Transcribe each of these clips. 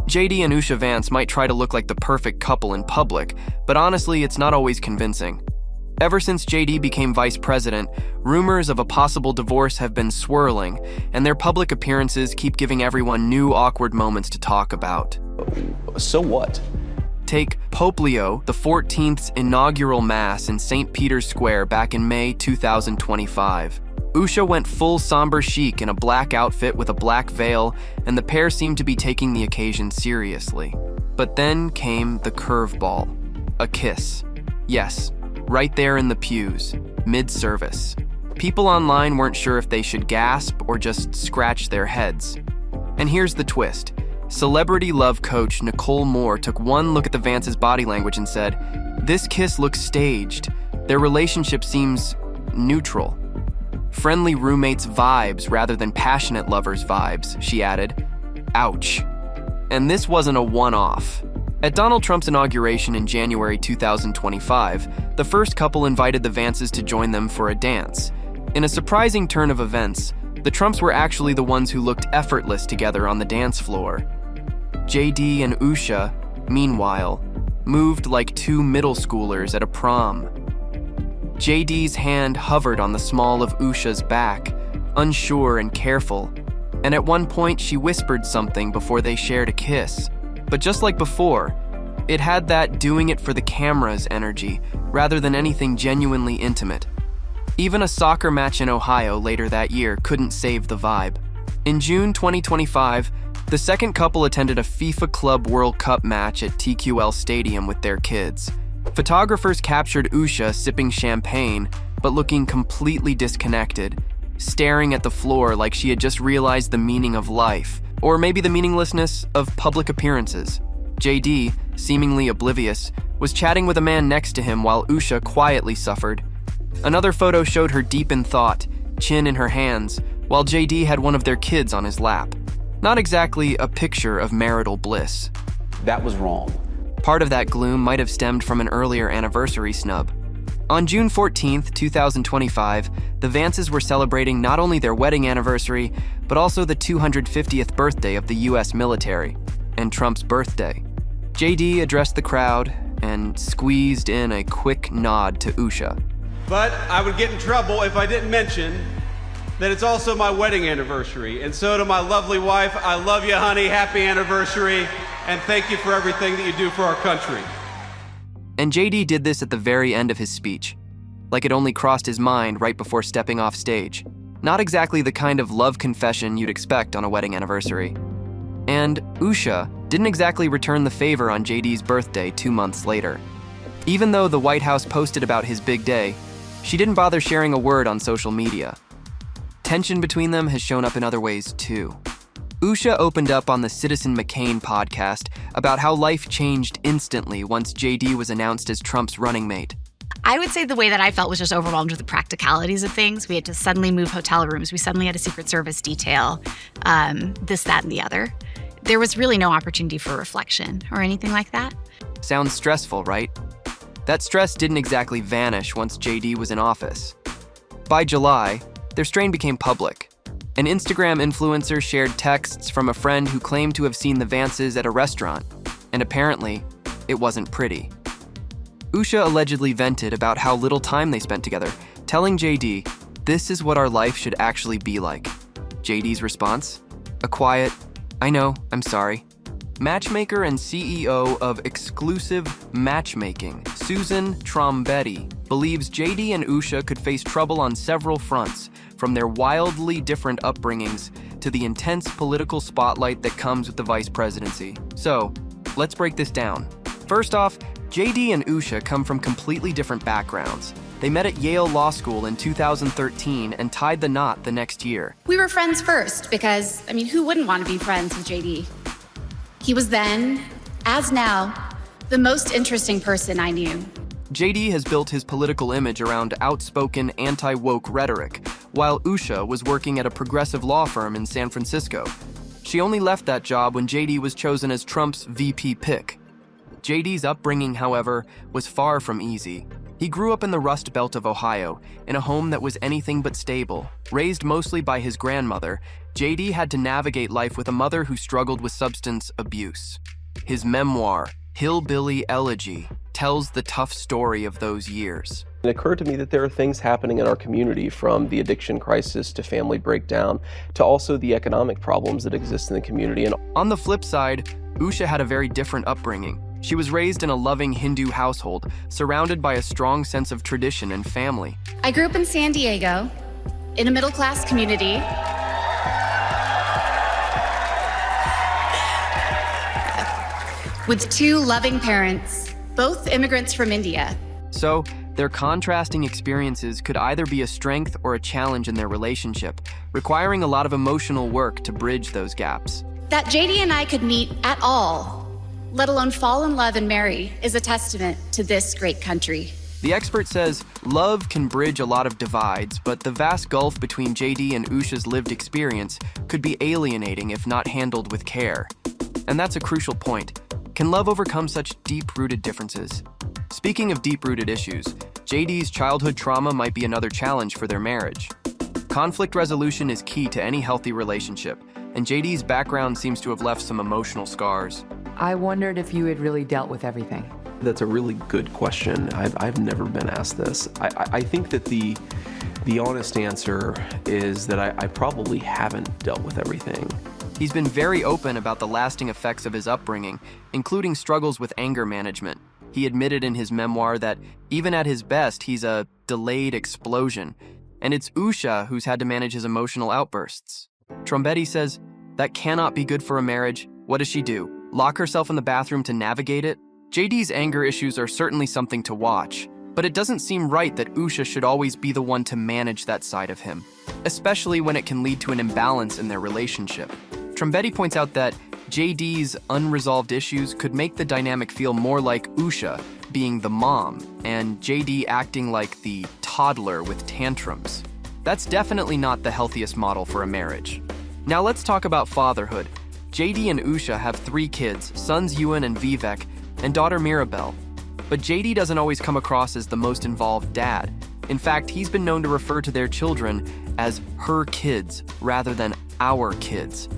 JD and Usha Vance might try to look like the perfect couple in public, but honestly, it's not always convincing. Ever since JD became vice president, rumors of a possible divorce have been swirling, and their public appearances keep giving everyone new awkward moments to talk about. So what? Take Pope Leo XIV's inaugural Mass in St. Peter's Square back in May 2025. Usha went full somber chic in a black outfit with a black veil, and the pair seemed to be taking the occasion seriously. But then came the curveball. A kiss. Yes, right there in the pews, mid-service. People online weren't sure if they should gasp or just scratch their heads. And here's the twist. Celebrity love coach Nicole Moore took one look at the Vances' body language and said, "This kiss looks staged. Their relationship seems neutral. Friendly roommates vibes rather than passionate lovers vibes," she added. Ouch. And this wasn't a one-off. At Donald Trump's inauguration in January 2025, the first couple invited the Vances to join them for a dance. In a surprising turn of events, the Trumps were actually the ones who looked effortless together on the dance floor. JD and Usha, meanwhile, moved like two middle schoolers at a prom. JD's hand hovered on the small of Usha's back, unsure and careful, and at one point she whispered something before they shared a kiss. But just like before, it had that doing it for the cameras energy, rather than anything genuinely intimate. Even a soccer match in Ohio later that year couldn't save the vibe. In June 2025, the second couple attended a FIFA Club World Cup match at TQL Stadium with their kids. Photographers captured Usha sipping champagne, but looking completely disconnected, staring at the floor like she had just realized the meaning of life, or maybe the meaninglessness of public appearances. JD, seemingly oblivious, was chatting with a man next to him while Usha quietly suffered. Another photo showed her deep in thought, chin in her hands, while JD had one of their kids on his lap. Not exactly a picture of marital bliss. That was wrong. Part of that gloom might have stemmed from an earlier anniversary snub. On June 14th, 2025, the Vances were celebrating not only their wedding anniversary, but also the 250th birthday of the US military, and Trump's birthday. JD addressed the crowd and squeezed in a quick nod to Usha. But I would get in trouble if I didn't mention that it's also my wedding anniversary. And so to my lovely wife, I love you, honey, happy anniversary, and thank you for everything that you do for our country. And JD did this at the very end of his speech, like it only crossed his mind right before stepping off stage. Not exactly the kind of love confession you'd expect on a wedding anniversary. And Usha didn't exactly return the favor on JD's birthday 2 months later. Even though the White House posted about his big day, she didn't bother sharing a word on social media. Tension between them has shown up in other ways too. Usha opened up on the Citizen McCain podcast about how life changed instantly once JD was announced as Trump's running mate. I would say the way that I felt was just overwhelmed with the practicalities of things. We had to suddenly move hotel rooms. We suddenly had a Secret Service detail, this, that, and the other. There was really no opportunity for reflection or anything like that. Sounds stressful, right? That stress didn't exactly vanish once JD was in office. By July, their strain became public. An Instagram influencer shared texts from a friend who claimed to have seen the Vances at a restaurant, and apparently, it wasn't pretty. Usha allegedly vented about how little time they spent together, telling JD, "This is what our life should actually be like." JD's response? A quiet, "I know, I'm sorry." Matchmaker and CEO of Exclusive Matchmaking, Susan Trombetti, believes JD and Usha could face trouble on several fronts, from their wildly different upbringings to the intense political spotlight that comes with the vice presidency. So, let's break this down. First off, JD and Usha come from completely different backgrounds. They met at Yale Law School in 2013 and tied the knot the next year. We were friends first because, who wouldn't want to be friends with JD? He was then, as now, the most interesting person I knew. JD has built his political image around outspoken anti-woke rhetoric, while Usha was working at a progressive law firm in San Francisco. She only left that job when JD was chosen as Trump's VP pick. JD's upbringing, however, was far from easy. He He grew up in the Rust Belt of Ohio, in a home that was anything but stable. Raised mostly by his grandmother, JD had to navigate life with a mother who struggled with substance abuse. His memoir, Hillbilly Elegy, tells the tough story of those years. It occurred to me that there are things happening in our community, from the addiction crisis to family breakdown to also the economic problems that exist in the community. And on the flip side, Usha had a very different upbringing. She was raised in a loving Hindu household, surrounded by a strong sense of tradition and family. I grew up in San Diego, in a middle-class community. With two loving parents, both immigrants from India. So, their contrasting experiences could either be a strength or a challenge in their relationship, requiring a lot of emotional work to bridge those gaps. That JD and I could meet at all, let alone fall in love and marry, is a testament to this great country. The expert says love can bridge a lot of divides, but the vast gulf between JD and Usha's lived experience could be alienating if not handled with care. And that's a crucial point. Can love overcome such deep-rooted differences? Speaking of deep-rooted issues, JD's childhood trauma might be another challenge for their marriage. Conflict resolution is key to any healthy relationship, and JD's background seems to have left some emotional scars. I wondered if you had really dealt with everything. that's a really good question. I've never been asked this. I think that the honest answer is that I probably haven't dealt with everything. He's been very open about the lasting effects of his upbringing, including struggles with anger management. He admitted in his memoir that even at his best, he's a delayed explosion, and it's Usha who's had to manage his emotional outbursts. Trombetti says, that cannot be good for a marriage. What does she do? Lock herself in the bathroom to navigate it? JD's anger issues are certainly something to watch, but it doesn't seem right that Usha should always be the one to manage that side of him, especially when it can lead to an imbalance in their relationship. Trombetti points out that JD's unresolved issues could make the dynamic feel more like Usha being the mom and JD acting like the toddler with tantrums. That's definitely not the healthiest model for a marriage. Now let's talk about fatherhood. JD and Usha have 3 kids, sons Ewan and Vivek, and daughter Mirabelle. But JD doesn't always come across as the most involved dad. In fact, he's been known to refer to their children as her kids rather than our kids.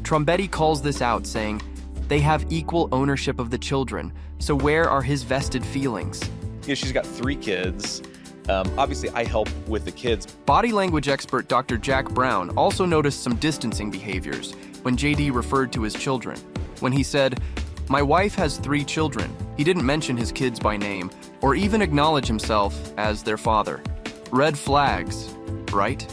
Trombetti calls this out, saying, they have equal ownership of the children, so where are his vested feelings? You know, she's got 3 kids. Obviously, I help with the kids. Body language expert Dr. Jack Brown also noticed some distancing behaviors when JD referred to his children. When he said, my wife has 3 children, he didn't mention his kids by name or even acknowledge himself as their father. Red flags, right?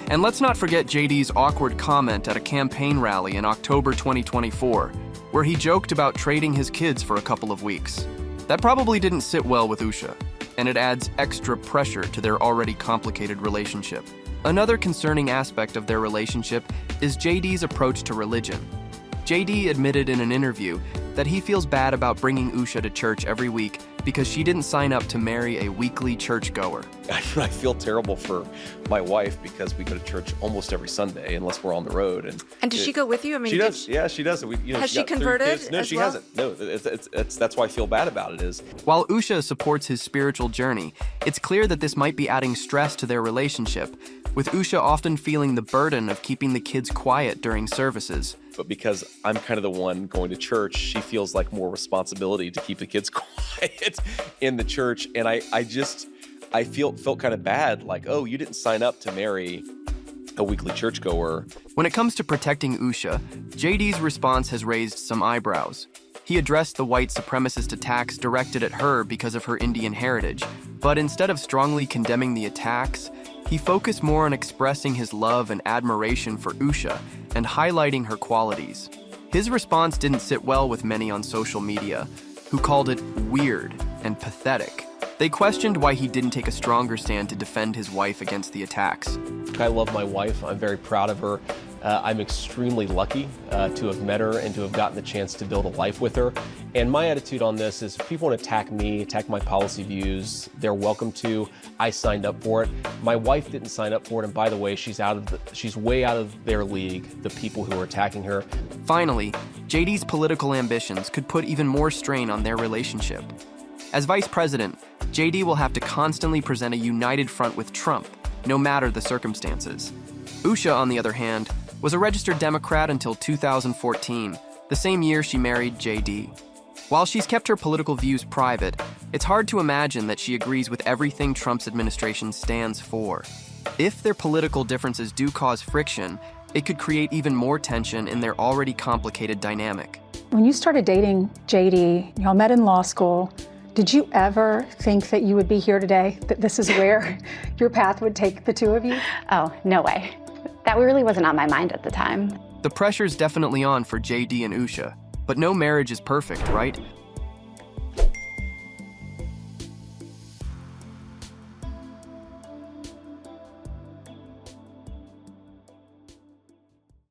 And let's not forget JD's awkward comment at a campaign rally in October 2024, where he joked about trading his kids for a couple of weeks. That probably didn't sit well with Usha, and it adds extra pressure to their already complicated relationship. Another concerning aspect of their relationship is JD's approach to religion. JD admitted in an interview that he feels bad about bringing Usha to church every week because she didn't sign up to marry a weekly churchgoer. I feel terrible for my wife because we go to church almost every Sunday unless we're on the road. And does she go with you? I mean, she does. Yeah, she does. Has she converted? No, she hasn't. No, that's why I feel bad about it. Is while Usha supports his spiritual journey, it's clear that this might be adding stress to their relationship, with Usha often feeling the burden of keeping the kids quiet during services. But because I'm kind of the one going to church, she feels like more responsibility to keep the kids quiet in the church. And I felt kind of bad, like, oh, you didn't sign up to marry a weekly churchgoer. When it comes to protecting Usha, JD's response has raised some eyebrows. He addressed the white supremacist attacks directed at her because of her Indian heritage, but instead of strongly condemning the attacks, he focused more on expressing his love and admiration for Usha and highlighting her qualities. His response didn't sit well with many on social media, who called it weird and pathetic. They questioned why he didn't take a stronger stand to defend his wife against the attacks. I love my wife. I'm very proud of her. I'm extremely lucky to have met her and to have gotten the chance to build a life with her. And my attitude on this is if people want to attack me, attack my policy views, they're welcome to. I signed up for it. My wife didn't sign up for it. And by the way, she's way out of their league, the people who are attacking her. Finally, JD's political ambitions could put even more strain on their relationship. As vice president, JD will have to constantly present a united front with Trump, no matter the circumstances. Usha, on the other hand, was a registered Democrat until 2014, the same year she married JD. While she's kept her political views private, it's hard to imagine that she agrees with everything Trump's administration stands for. If their political differences do cause friction, it could create even more tension in their already complicated dynamic. When you started dating JD, y'all met in law school, did you ever think that you would be here today, that this is where your path would take the two of you? Oh, no way. That really wasn't on my mind at the time. The pressure's definitely on for JD and Usha, but no marriage is perfect, right?